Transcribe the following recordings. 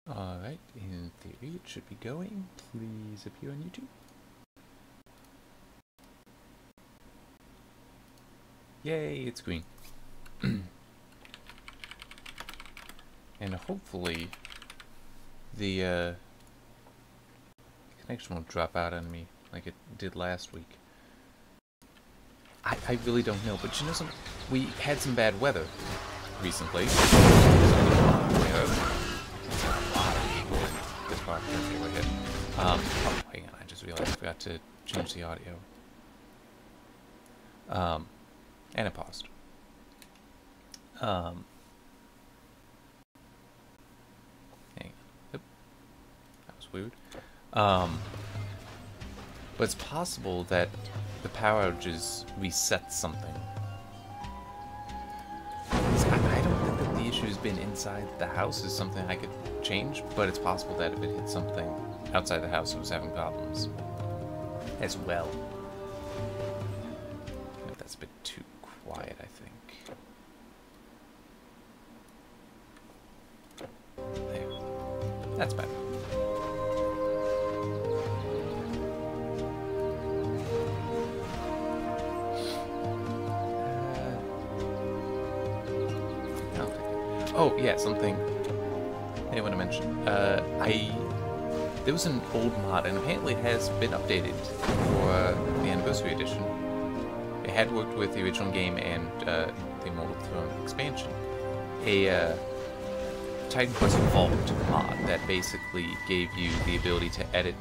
Alright, in theory it should be going. Please appear on YouTube. Yay, it's green. And hopefully the connection won't drop out on me like it did last week. I really don't know, but you know something? We had some bad weather recently. This part can't go ahead. Oh, hang on, I just realized I forgot to change the audio. And it paused. Hang on. Yep. That was weird. But it's possible that the power outages reset something. I don't think that the issue has been inside the house is something I could change, but it's possible that if it hit something outside the house, it was having problems as well. That's a bit too quiet, I think. There. That's better. Oh, yeah, something I want to mention. There was an old mod, and apparently it has been updated for the Anniversary Edition. It had worked with the original game and the Immortal Throne expansion. A Titan Quest Vault mod that basically gave you the ability to edit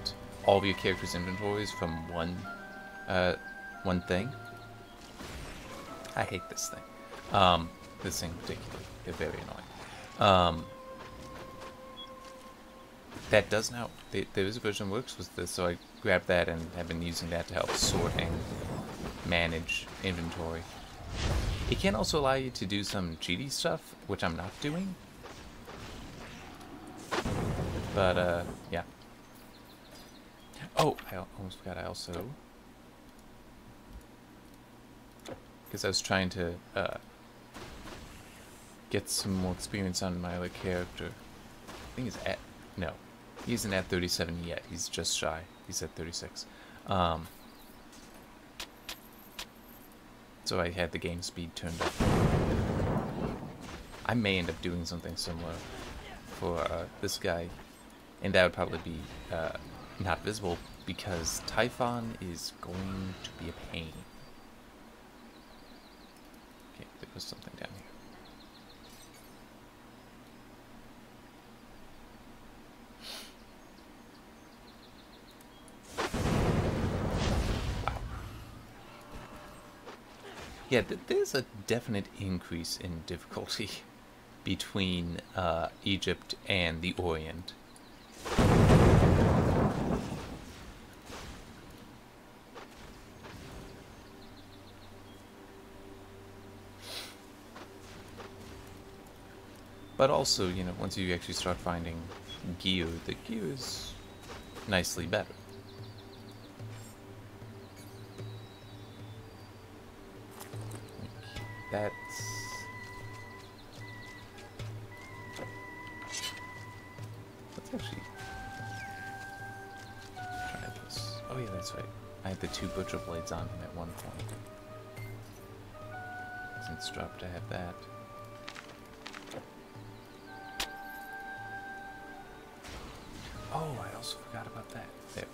all of your characters' inventories from one thing. I hate this thing. This thing in particular. They're very annoying. That does now. There is a version that works with this, so I grabbed that and have been using that to help sort and manage inventory. It can also allow you to do some cheaty stuff, which I'm not doing. But, yeah. Oh, I almost forgot I also... Because I was trying to, get some more experience on my other character. I think he's at... No. He isn't at 37 yet. He's just shy. He's at 36. So I had the game speed turned up. I may end up doing something similar for this guy. And that would probably be not visible because Typhon is going to be a pain. Okay, there was something down here. Yeah, there's a definite increase in difficulty between Egypt and the Orient. But also, you know, once you actually start finding gear, the gear is nicely better. Let's actually try this. Oh yeah, that's right. I had the 2 butcher blades on him at one point. Since dropped, I have that. Oh, I also forgot about that. There.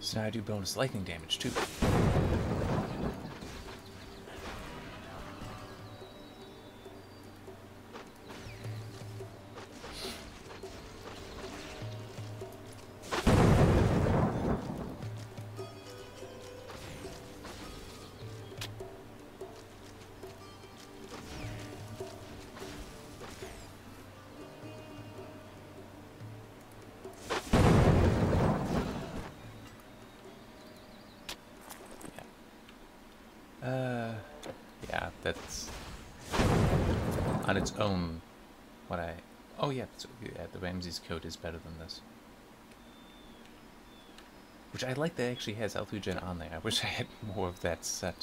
So now I do bonus lightning damage too. Yeah, that's on its own what I... Oh yeah, the Ramses code is better than this. Which I like that it actually has L2 on there. I wish I had more of that set.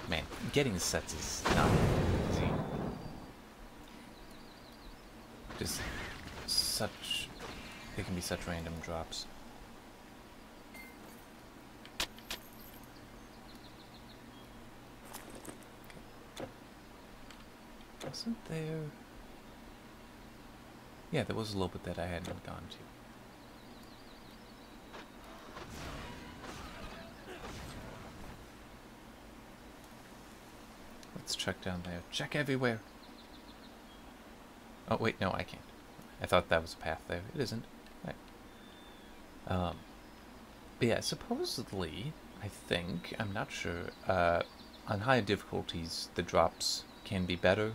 Man, getting sets is not easy. Just such... They can be such random drops. Wasn't there... Yeah, there was a little bit that I hadn't gone to. Let's check down there. Check everywhere! Oh, wait, no, I can't. I thought that was a path there. It isn't. Right. But yeah, supposedly, I think, I'm not sure, on higher difficulties, the drops can be better.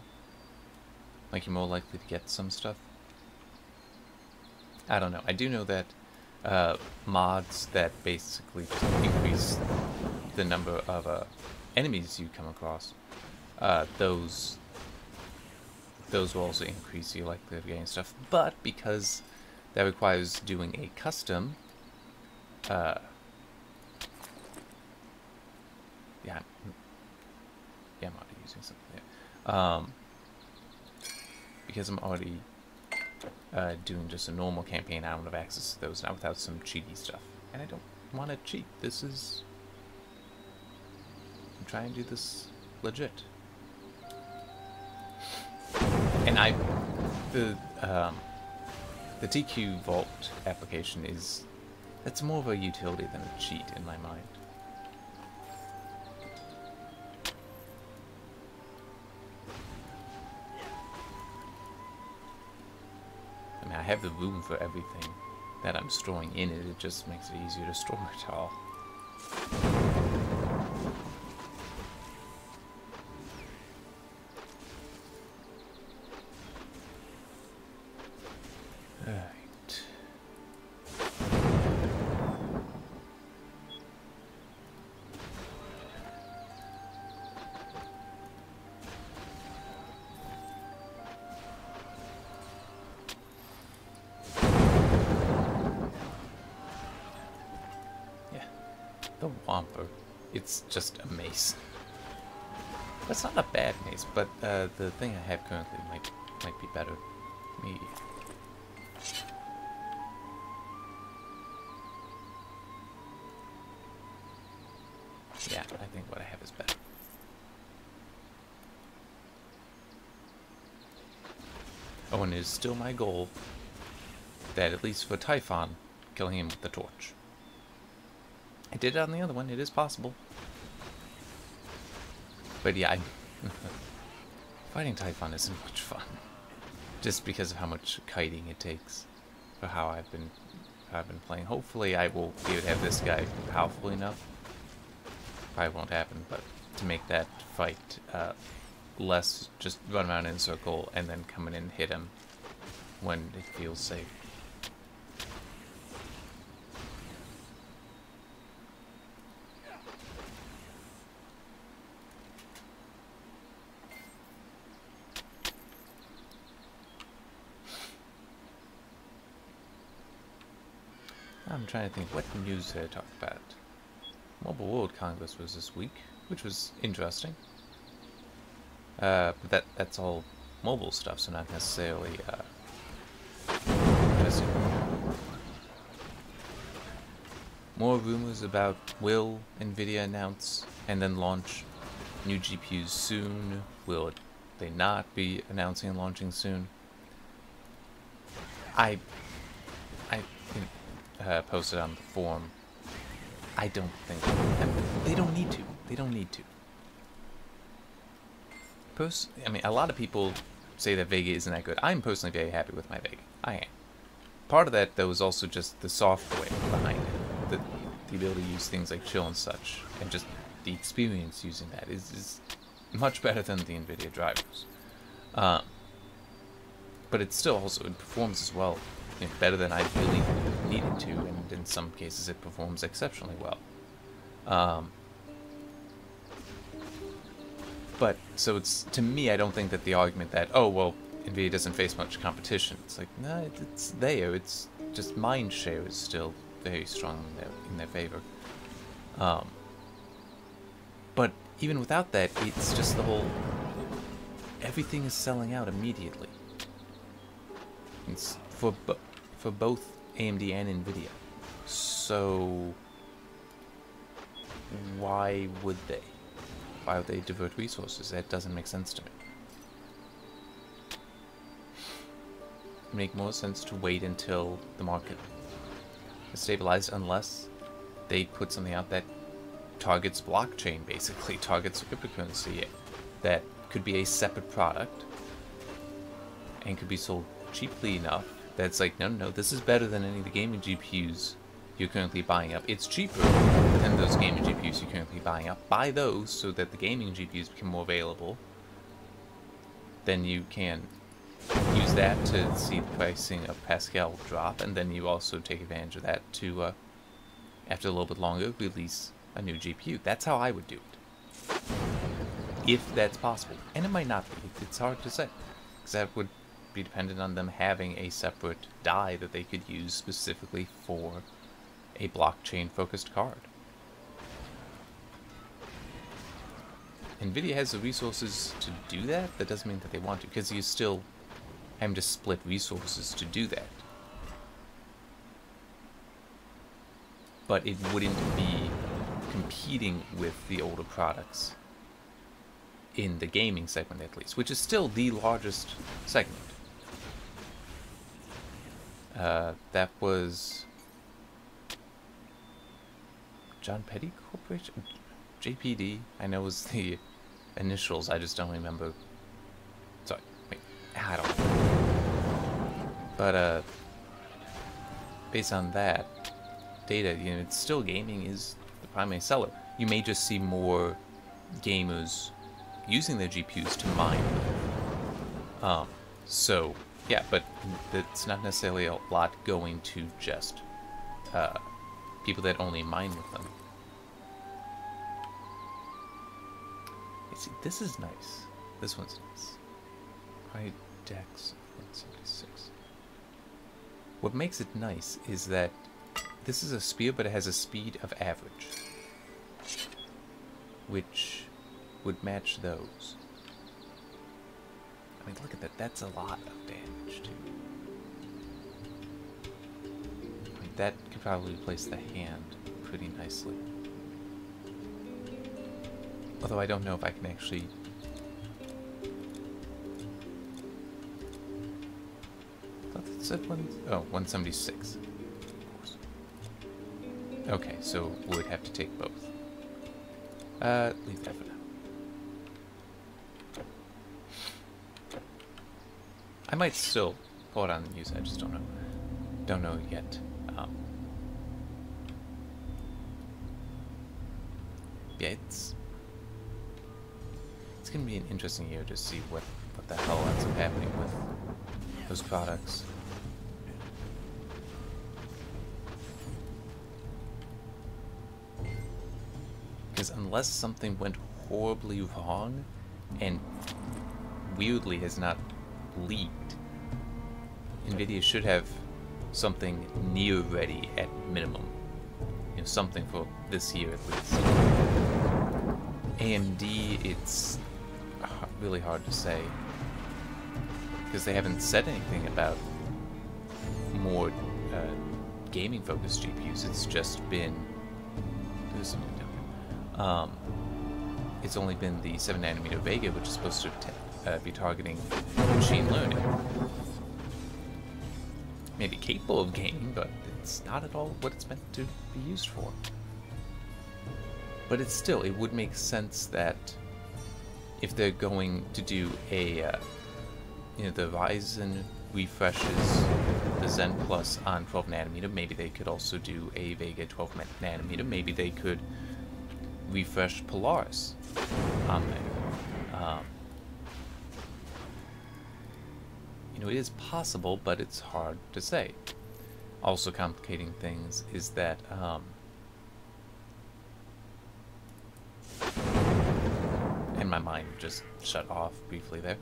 Like, you're more likely to get some stuff. I don't know. I do know that mods that basically just increase the number of enemies you come across, those will also increase your likelihood of getting stuff. But because that requires doing a custom, yeah, I'm already using something there. Because I'm already doing just a normal campaign, I don't have access to those now without some cheaty stuff. And I don't want to cheat. I'm trying to do this legit. And the TQ Vault application that's more of a utility than a cheat in my mind. I mean, I have the room for everything that I'm storing in it. It just makes it easier to store it all. The Whomper. It's just a mace. That's not a bad mace, but the thing I have currently might be better. Me. Yeah, I think what I have is better. Oh, and it is still my goal that, at least for Typhon, killing him with the torch. I did it on the other one, it is possible. But yeah, fighting Typhon isn't much fun. Just because of how much kiting it takes for how I've been playing. Hopefully I will be able to have this guy powerful enough. Probably won't happen, but to make that fight less just run around in a circle and then come in and hit him when it feels safe. I'm trying to think, what news did I talk about? Mobile World Congress was this week, which was interesting. But that's all mobile stuff, so not necessarily interesting. More rumors about will NVIDIA announce and then launch new GPUs soon? Will they not be announcing and launching soon? I posted on the forum. I don't think they don't need to. They don't need to. I mean, a lot of people say that Vega isn't that good. I'm personally very happy with my Vega. I am. Part of that, though, is also just the software behind it. The ability to use things like chill and such, and just the experience using that is much better than the NVIDIA drivers. But it still also, it performs as well. You know, better than I really needed to, and in some cases it performs exceptionally well. But, so it's, to me, I don't think that the argument that, oh, well, NVIDIA doesn't face much competition, it's like, no, it's there, it's just mind share is still very strong in their favor. But even without that, it's just the whole... Everything is selling out immediately. It's for both AMD and Nvidia. So why would they? Why would they divert resources? That doesn't make sense to me. It'd make more sense to wait until the market is stabilized, unless they put something out that targets blockchain, basically targets cryptocurrency, that could be a separate product and could be sold cheaply enough that's like, no, this is better than any of the gaming GPUs you're currently buying up. It's cheaper than those gaming GPUs you're currently buying up. Buy those so that the gaming GPUs become more available. Then you can use that to see the pricing of Pascal drop, and then you also take advantage of that to, after a little bit longer, release a new GPU. That's how I would do it. If that's possible. And it might not be. It's hard to say. Because that would be dependent on them having a separate die that they could use specifically for a blockchain-focused card. Nvidia has the resources to do that. That doesn't mean that they want to, because you still having to split resources to do that. But it wouldn't be competing with the older products in the gaming segment, at least, which is still the largest segment. That was John Petty Corporation? JPD, I know was the initials, I just don't remember. Sorry, wait, I don't know. But, based on that data, you know, it's still gaming is the primary seller. You may just see more gamers using their GPUs to mine. So, yeah, but it's not necessarily a lot going to just people that only mine with them. You see, this is nice. This one's nice. Right, Dex 176. What makes it nice is that this is a spear, but it has a speed of average, which would match those. I mean, look at that. That's a lot of damage, too. I mean, that could probably replace the hand pretty nicely. Although I don't know if I can actually... I thought it said 176. Of course. Okay, so would have to take both. Leave that for now. I might still pull it on and use it, I just don't know. Don't know yet. Yeah, it's gonna be an interesting year to see what the hell ends up happening with those products. Because unless something went horribly wrong, and weirdly has not leaked, Nvidia should have something near ready at minimum. You know, something for this year at least. AMD, it's really hard to say, because they haven't said anything about more gaming-focused GPUs. It's just been... There's something down here. It's only been the 7nm Vega, which is supposed to be targeting machine learning. Maybe capable of gaming, but it's not at all what it's meant to be used for. But it's still, it would make sense that if they're going to do a, you know, the Ryzen refreshes the Zen Plus on 12nm, maybe they could also do a Vega 12nm. Maybe they could refresh Polaris on there. You know, it is possible, but it's hard to say. Also complicating things is that, and my mind just shut off briefly there,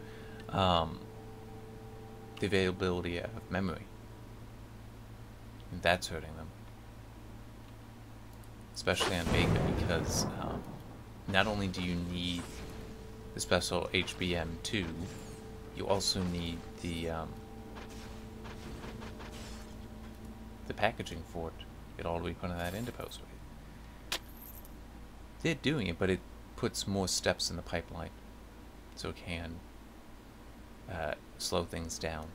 the availability of memory. And that's hurting them. especially on Vega, because not only do you need the special HBM2, you also need the packaging for it. It all to be put on that interposer. They're doing it, but it puts more steps in the pipeline, so it can slow things down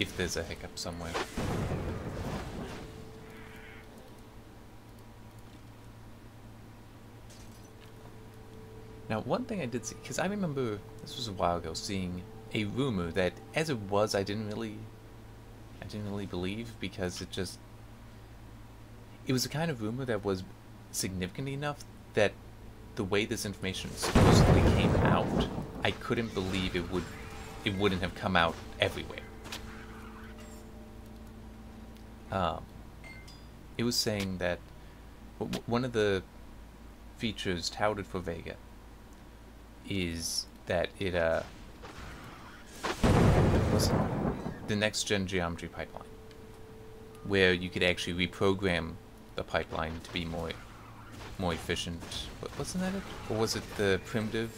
if there's a hiccup somewhere. Now, one thing I did see, because I remember this was a while ago, seeing a rumor that, as it was, I didn't really believe, because it was a kind of rumor that was significant enough that the way this information supposedly came out, I couldn't believe it wouldn't have come out everywhere. It was saying that one of the features touted for Vega is that it was the next gen geometry pipeline, where you could actually reprogram the pipeline to be more efficient. Wasn't that it? Or was it the primitive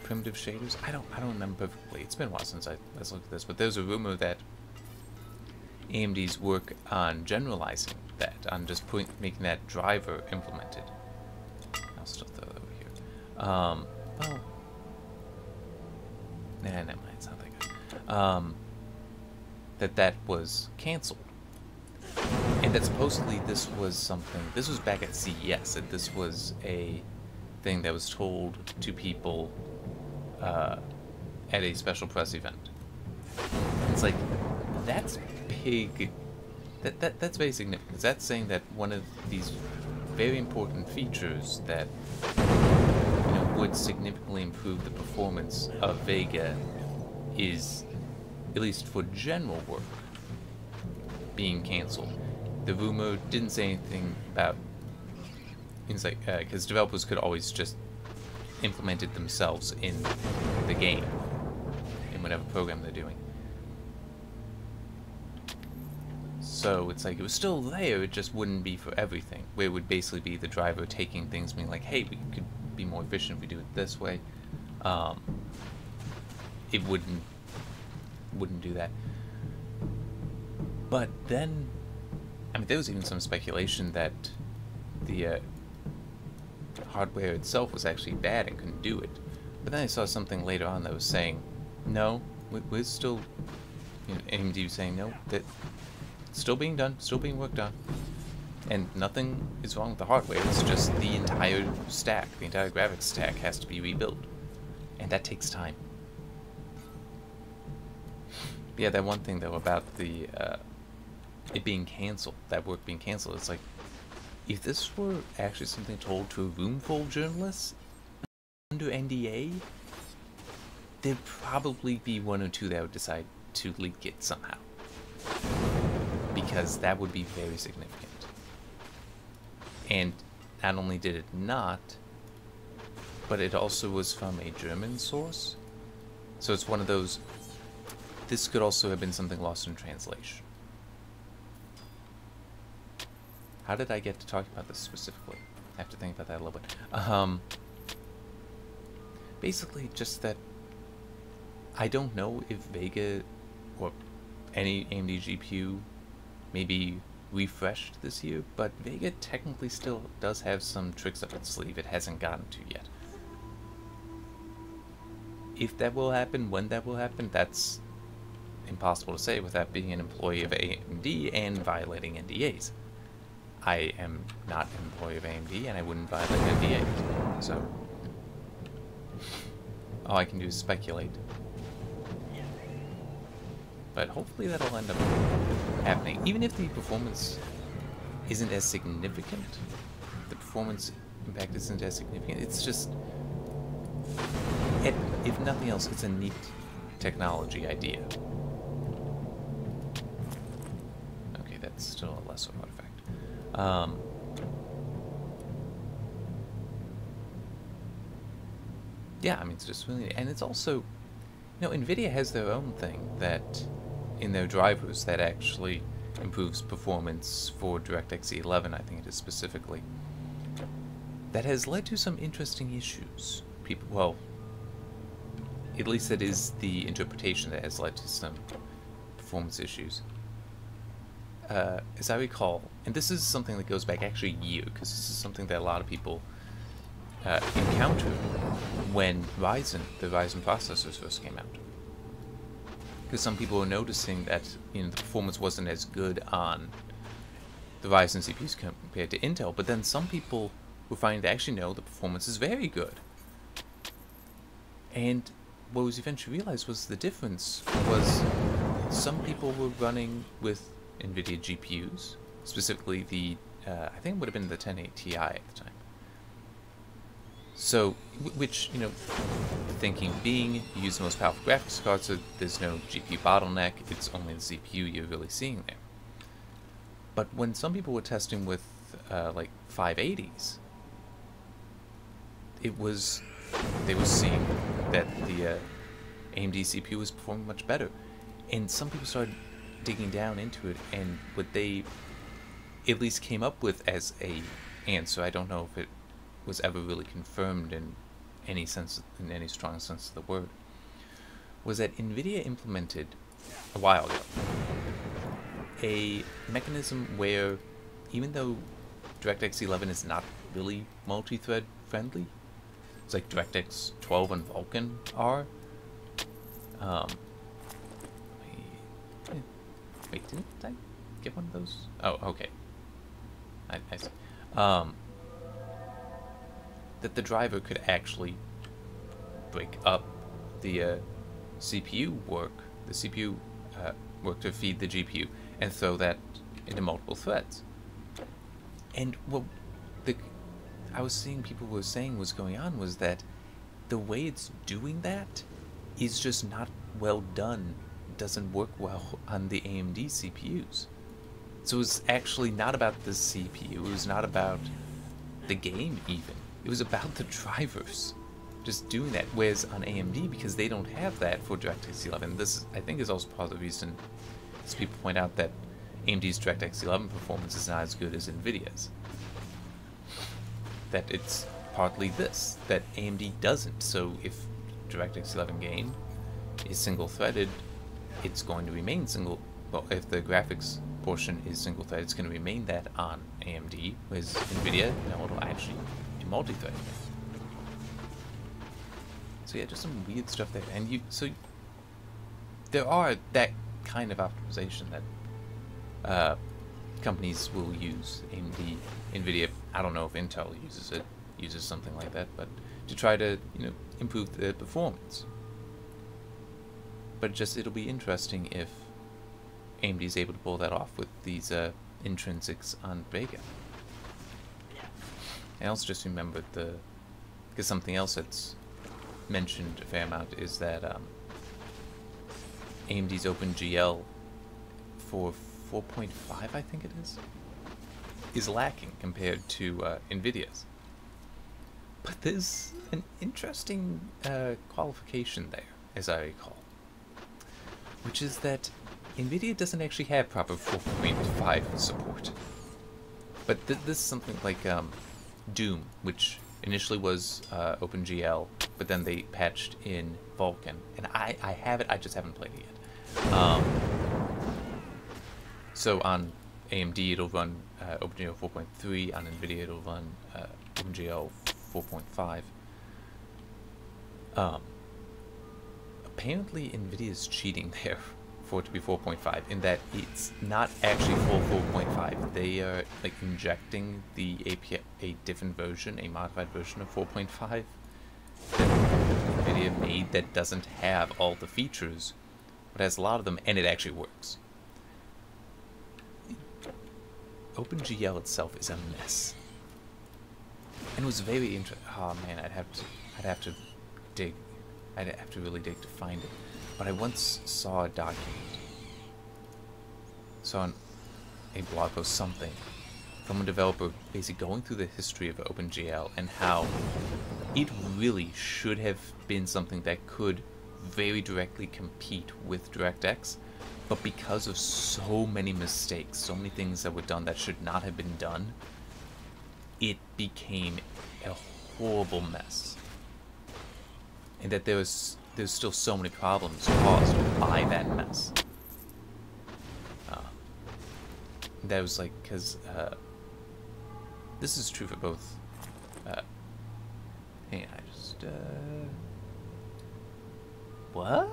shaders? I don't remember perfectly. It's been a while since I looked at this, but there's a rumor that AMD's work on generalizing that, on just making that driver implemented. I'll still throw it over here. Well, nah, never mind, it's not that good. That was cancelled. And that supposedly this was back at CES, that this was a thing that was told to people at a special press event. It's like, that's big. That's very significant. That's saying that one of these very important features that would significantly improve the performance of Vega is, at least for general work, being cancelled. The rumor didn't say anything about, because developers could always just implement it themselves in the game, in whatever program they're doing. So it's like, it was still there, it just wouldn't be for everything, where it would basically be the driver taking things, being like, hey, we could be more efficient if we do it this way. It wouldn't do that. But then, I mean, there was even some speculation that the hardware itself was actually bad and couldn't do it. But then I saw something later on that was saying, no, we're still, AMD was saying, no, that it's still being done, still being worked on. And nothing is wrong with the hardware, it's just the entire stack, the entire graphics stack has to be rebuilt. And that takes time. Yeah, that one thing though about the, it being cancelled, that work being cancelled, it's like, if this were actually something told to a room full of journalists under NDA, there'd probably be one or two that would decide to leak it somehow. Because that would be very significant. And not only did it not, but it also was from a German source. So it's one of those, this could also have been something lost in translation. How did I get to talk about this specifically? I have to think about that a little bit. Basically, just that I don't know if Vega or any AMD GPU may be refreshed this year, but Vega technically still does have some tricks up its sleeve it hasn't gotten to yet. If that will happen, when that will happen, that's impossible to say without being an employee of AMD and violating NDAs. I am not an employee of AMD, and I wouldn't violate NDAs, so all I can do is speculate. But hopefully that'll end up happening. Even if the performance isn't as significant, the performance impact isn't as significant, it's just, if nothing else, it's a neat technology idea. Okay, that's still a lesser artifact. Yeah, I mean, it's just really, and it's also, NVIDIA has their own thing that, in their drivers, that actually improves performance for DirectX 11, I think it is specifically. That has led to some interesting issues. People, well, at least that is the interpretation that has led to some performance issues. As I recall, and this is something that goes back actually a year, because this is something that a lot of people encountered when the Ryzen processors first came out. Because some people were noticing that, you know, the performance wasn't as good on the Ryzen CPUs compared to Intel, but then some people were finding that actually no, the performance is very good. And what was eventually realized was the difference was some people were running with NVIDIA GPUs, specifically the, I think it would have been the 1080 Ti at the time. So, which, you know, the thinking being, you use the most powerful graphics card, so there's no GPU bottleneck, it's only the CPU you're really seeing there. But when some people were testing with, like, 580s, they were seeing that the AMD CPU was performing much better. And some people started digging down into it, and what they at least came up with as a answer, I don't know if it was ever really confirmed in any sense, in any strong sense of the word, was that NVIDIA implemented a while ago a mechanism where, even though DirectX 11 is not really multi-thread friendly, it's like DirectX 12 and Vulkan are. Wait, didn't I get one of those? Oh, okay. I see. That the driver could actually break up the CPU work, work to feed the GPU, and throw that into multiple threads. And what I was seeing people were saying was going on was that the way it's doing that is just not well done. It doesn't work well on the AMD CPUs. So it's actually not about the CPU, it was not about the game even. It was about the drivers just doing that. Whereas on AMD, because they don't have that for DirectX 11, this I think is also part of the reason, as people point out, that AMD's DirectX 11 performance is not as good as NVIDIA's. That it's partly this, that AMD doesn't. So if DirectX 11 game is single-threaded, it's going to remain single. Well, if the graphics portion is single-threaded, it's going to remain that on AMD, whereas NVIDIA, no, it'll actually be multi-threaded. So yeah, just some weird stuff there. And there are that kind of optimization that companies will use. AMD, NVIDIA, I don't know if Intel uses something like that, but to try to, you know, improve the performance. But it'll be interesting if AMD is able to pull that off with these intrinsics on Vega. I also just remembered because something else that's mentioned a fair amount is that AMD's OpenGL for 4.5, I think it is lacking compared to NVIDIA's. But there's an interesting qualification there, as I recall, which is that NVIDIA doesn't actually have proper 4.5 support. But this is something like Doom, which initially was OpenGL, but then they patched in Vulkan. And I have it, I just haven't played it yet. So on AMD it'll run OpenGL 4.3, on NVIDIA it'll run OpenGL 4.5. Apparently NVIDIA is cheating there for it to be 4.5, in that it's not actually full 4.5. They are like injecting the API, a different version, a modified version of 4.5 that NVIDIA made that doesn't have all the features, but has a lot of them, and it actually works. OpenGL itself is a mess, and it was very interesting. Oh man, I'd have to really dig to find it. But I once saw a document, saw a blog post, something, from a developer basically going through the history of OpenGL and how it really should have been something that could very directly compete with DirectX But because of so many mistakes, so many things that were done that should not have been done, it became a horrible mess. And that there's still so many problems caused by that mess. That was like, because this is true for both. Hang on, I just what?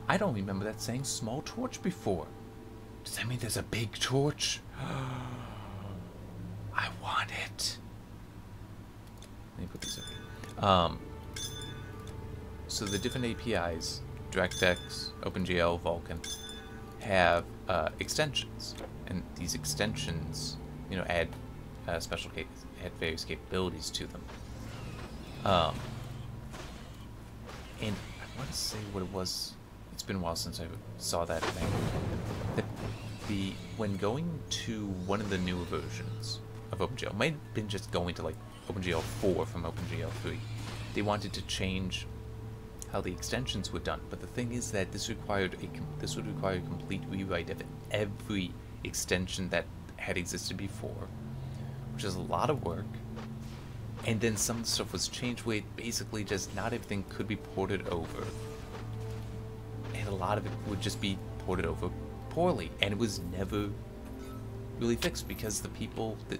I don't remember that saying small torch before. Does that mean there's a big torch? I want it. Let me put this over here. So the different APIs, DirectX, OpenGL, Vulkan, have extensions, and these extensions, you know, add add various capabilities to them. And I want to say what it was. It's been a while since I saw that thing. When going to one of the newer versions of OpenGL, might have been just going to like OpenGL 4 from OpenGL 3. They wanted to change how the extensions were done, but the thing is that this would require a complete rewrite of every extension that had existed before, which is a lot of work. And then some stuff was changed where it basically just not everything could be ported over, and a lot of it would just be ported over poorly, and it was never really fixed because the people that,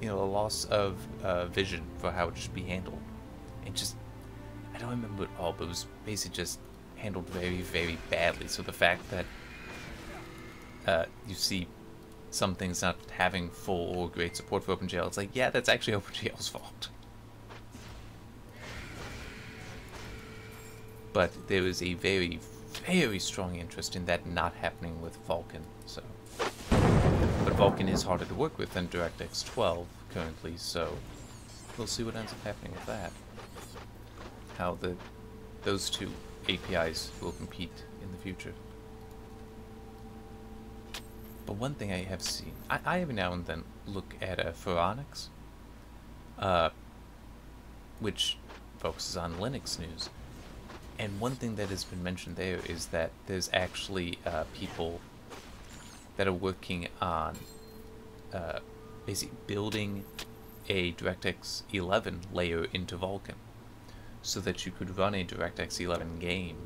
you know, a loss of vision for how it should be handled, and just, I don't remember it all, but it was basically just handled very, very badly. So the fact that you see some things not having full or great support for OpenGL, it's like, yeah, that's actually OpenGL's fault. But there is a very, very strong interest in that not happening with Vulkan. So, but Vulkan is harder to work with than DirectX 12 currently, so we'll see what ends up happening with that. How those two APIs will compete in the future. But one thing I have seen, I every now and then look at Phoronix, which focuses on Linux news. And one thing that has been mentioned there is that there's actually people that are working on basically building a DirectX 11 layer into Vulkan, so that you could run a DirectX 11 game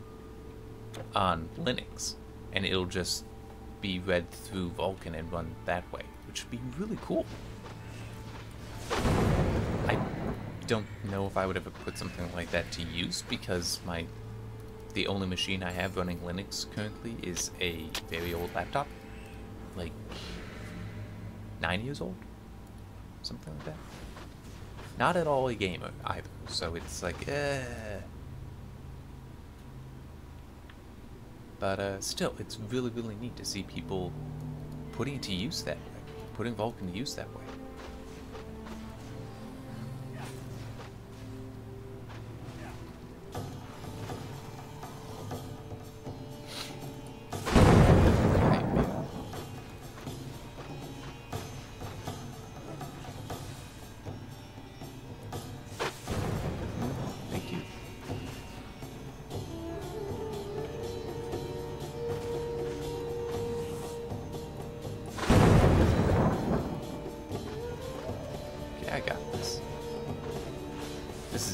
on Linux, and it'll just be read through Vulkan and run that way, which would be really cool. I don't know if I would ever put something like that to use, because the only machine I have running Linux currently is a very old laptop, like 9 years old, something like that. Not at all a gamer either, so it's like, But still, it's really, really neat to see people putting it to use that way, putting Vulkan to use that way.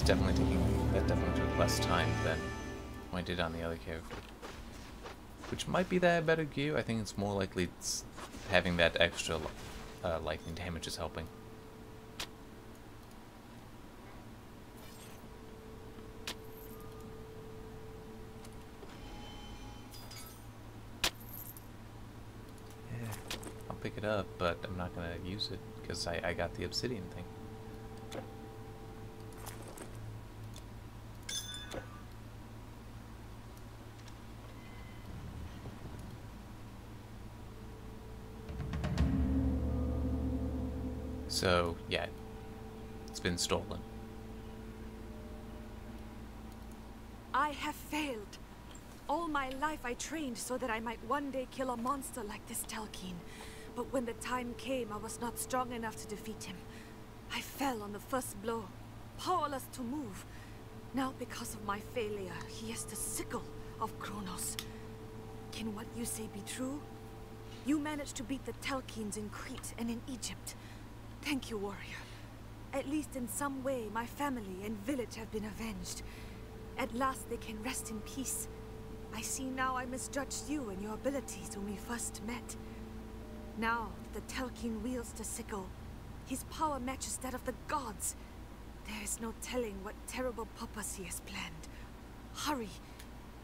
Definitely took less time than I did on the other character, which might be that better gear. I think it's more likely it's having that extra lightning damage is helping. Yeah, I'll pick it up, but I'm not gonna use it because I got the obsidian thing. So, yeah, it's been stolen. I have failed. All my life I trained so that I might one day kill a monster like this Telkeen. But when the time came, I was not strong enough to defeat him. I fell on the first blow, powerless to move. Now, because of my failure, he has the sickle of Kronos. Can what you say be true? You managed to beat the Telkines in Crete and in Egypt. Thank you, warrior. At least in some way, my family and village have been avenged. At last they can rest in peace. I see now I misjudged you and your abilities when we first met. Now the Telkine wields the sickle. His power matches that of the gods. There is no telling what terrible purpose he has planned. Hurry!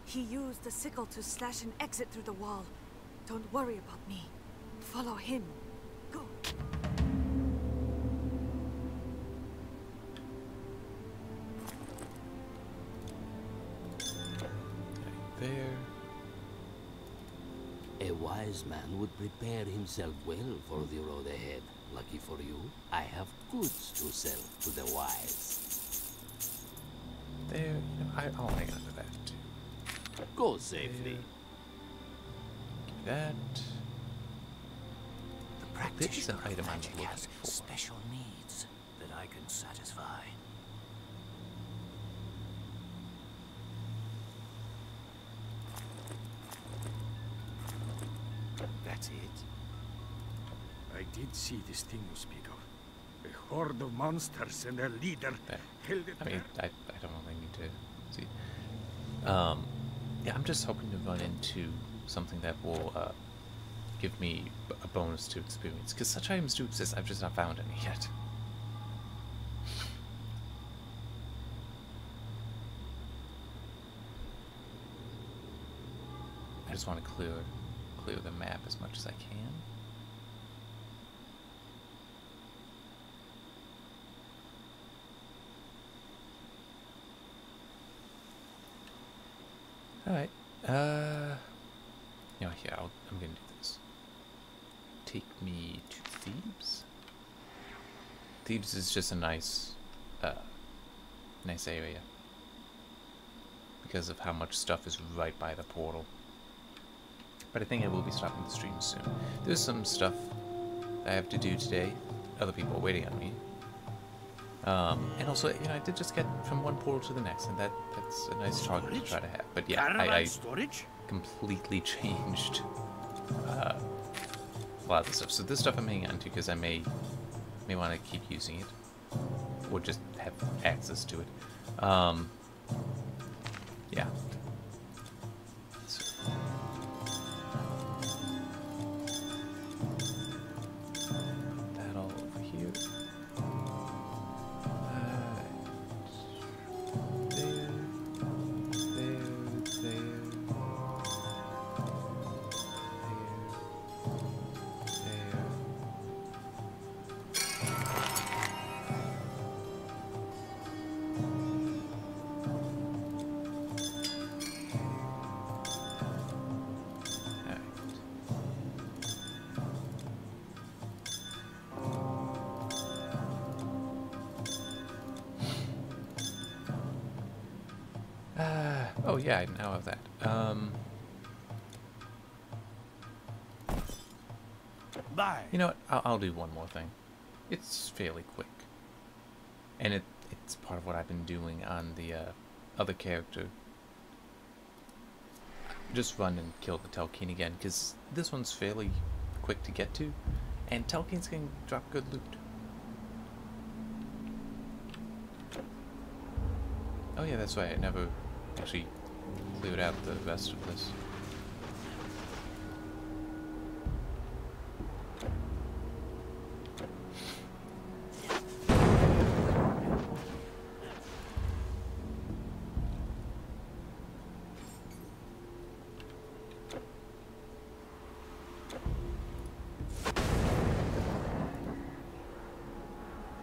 He used the sickle to slash an exit through the wall. Don't worry about me. Follow him. Go. There. A wise man would prepare himself well for the road ahead. Lucky for you, I have goods to sell to the wise. There. You know, I'll hang on to that too. Go safely. Give that. The This is an item I'm magic looking has for. special needs that I can satisfy. That's it. I did see this thing you speak of. A horde of monsters and their leader There. held it I mean, there. I don't really need to see. Yeah, I'm just hoping to run into something that will give me a bonus to experience, because such items do exist. I've just not found any yet. I just want to clear the map as much as I can. Alright, you know, here, I'm gonna do this. Take me to Thebes. Thebes is just a nice area. Because of how much stuff is right by the portal. But I think I will be stopping the stream soon. There's some stuff I have to do today. Other people are waiting on me. And also, you know, I did just get from one portal to the next, and that's a nice target to try to have. But yeah, I completely changed a lot of the stuff. So this stuff I'm hanging on to because I may want to keep using it, or just have access to it. Yeah. So. That all over here. Oh yeah, I now have that. Bye. You know what? I'll do one more thing. It's fairly quick, and it's part of what I've been doing on the other character. Just run and kill the Telkine again, because this one's fairly quick to get to, and Telkines can drop good loot. Oh yeah, that's right. I never actually cleared out the rest of this.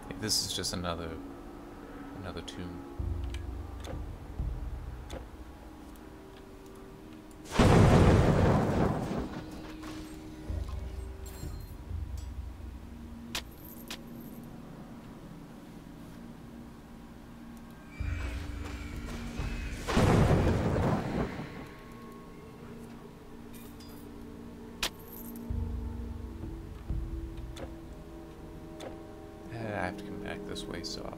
Yeah, this is just another tomb. I have to come back this way, so I'll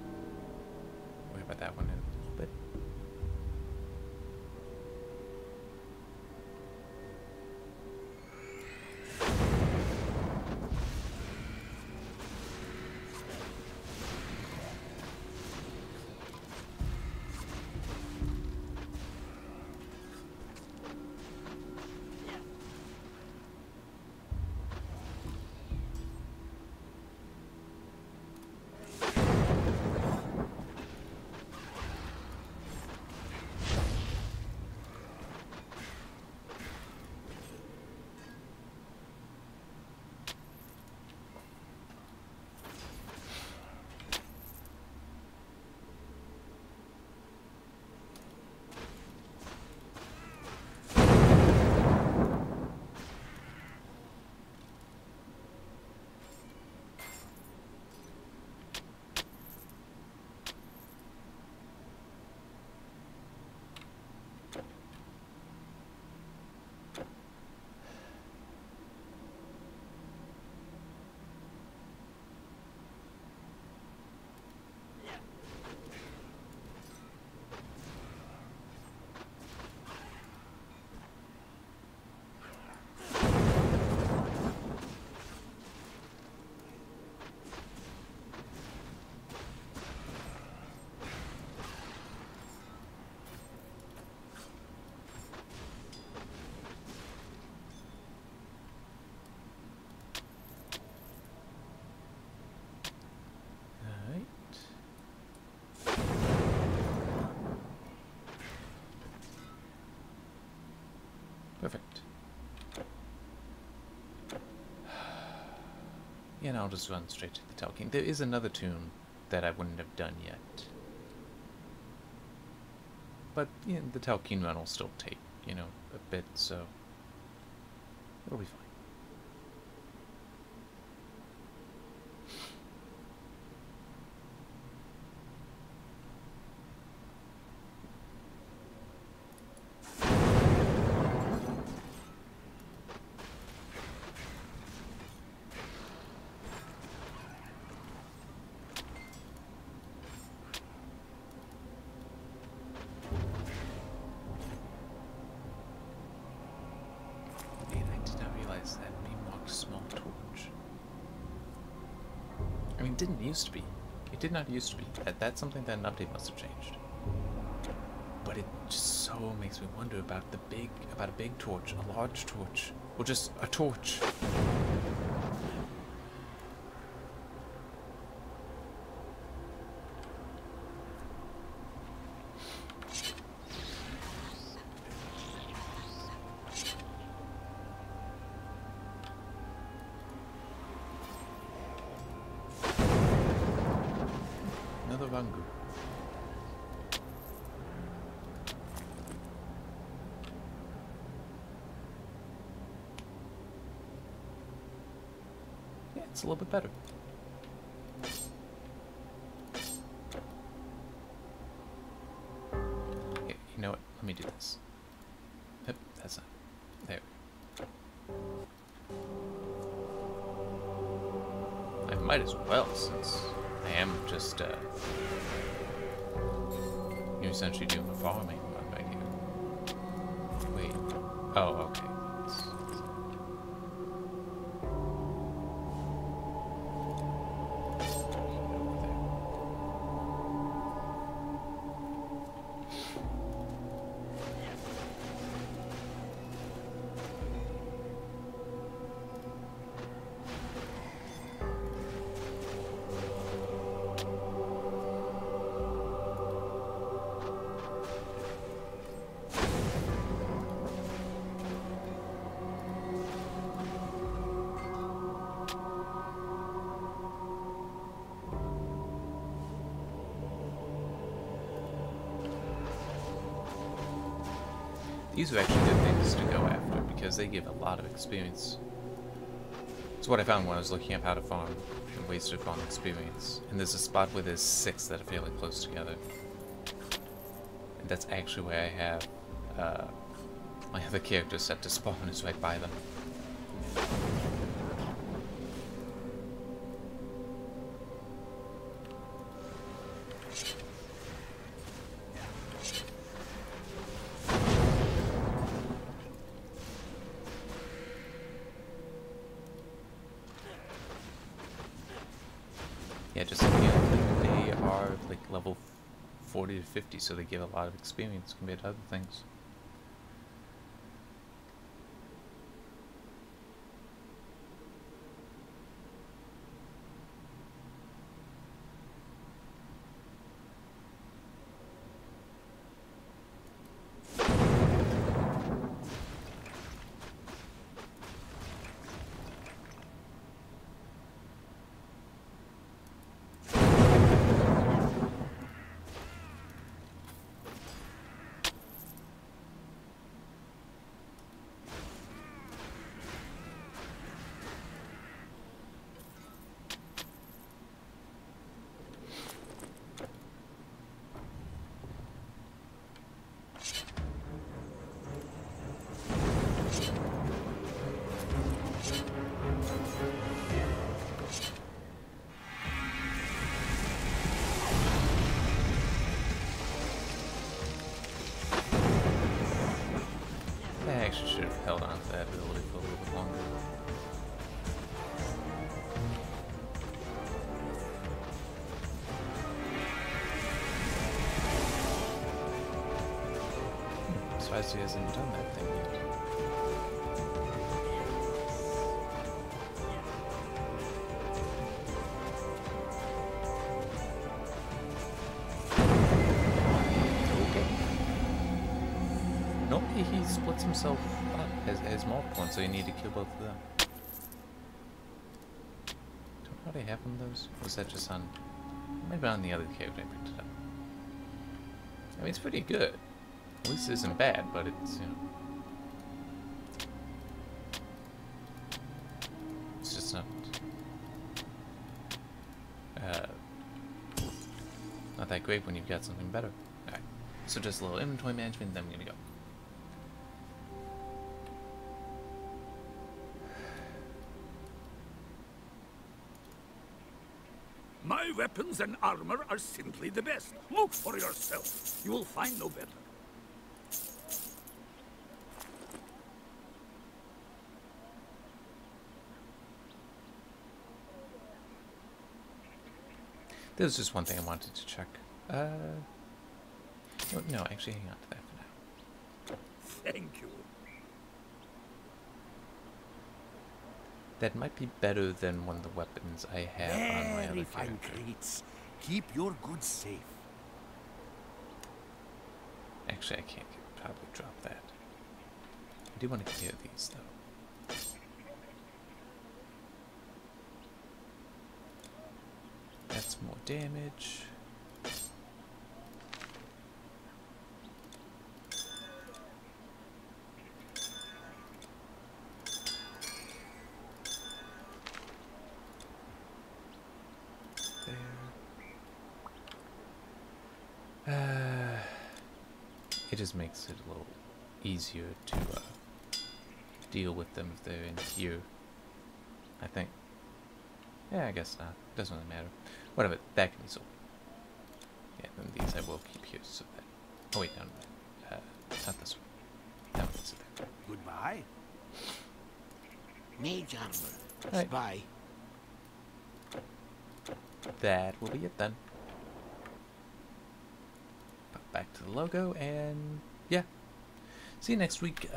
worry about that one in a little bit. Perfect. Yeah, and I'll just run straight to the Talking. There is another tune that I wouldn't have done yet. But, you know, the Talking run will still take, you know, a bit, so it'll be fine. Didn't used to be. It did not used to be. That's something that an update must have changed. But it just so makes me wonder about a big torch, a large torch, or just a torch. Rangu. Yeah, it's a little bit better. Okay, you know what? Let me do this. Yep, that's not. There. I might as well, since I am just, you're essentially doing a farming run right here. Wait. Oh, okay. These are actually good things to go after because they give a lot of experience. It's what I found when I was looking up how to farm and ways to farm experience. And there's a spot where there's 6 that are fairly close together. And that's actually where I have my other character set to spawn is right by them. Yeah, just you know, they are like level 40 to 50, so they give a lot of experience compared to other things. I actually should have held on to that ability for a little bit longer. I'm surprised he hasn't done that thing yet. He splits himself up has multiple, and so you need to kill both of them. Don't I already have one of those? Or was that just on... Maybe on the other character I picked it up. I mean, it's pretty good. At least it isn't bad, but it's, you know... It's just not... not that great when you've got something better. Alright, so just a little inventory management, then I'm gonna go. My weapons and armor are simply the best. Look for yourself. You will find no better. There's just one thing I wanted to check. No, actually hang on to that for now. Thank you. That might be better than one of the weapons I have on my other Very fine character. crates. Keep your goods safe. Actually, I can't probably drop that. I do want to clear these, though. That's more damage. There. It just makes it a little easier to deal with them if they're in here, I think. Yeah, I guess not. Doesn't really matter. Whatever, that can be sold. Yeah, then these I will keep here so that... Oh wait, no, not this one. That one can sit there. Goodbye. Mage armor. Right. Spy. That will be it then. Pop back to the logo, and yeah. See you next week.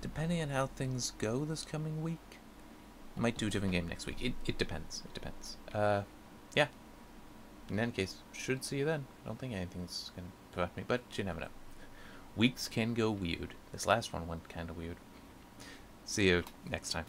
Depending on how things go this coming week, I might do a different game next week. It depends. It depends. Yeah. In any case, should see you then. I don't think anything's gonna prevent me, but you never know. Weeks can go weird. This last one went kind of weird. See you next time.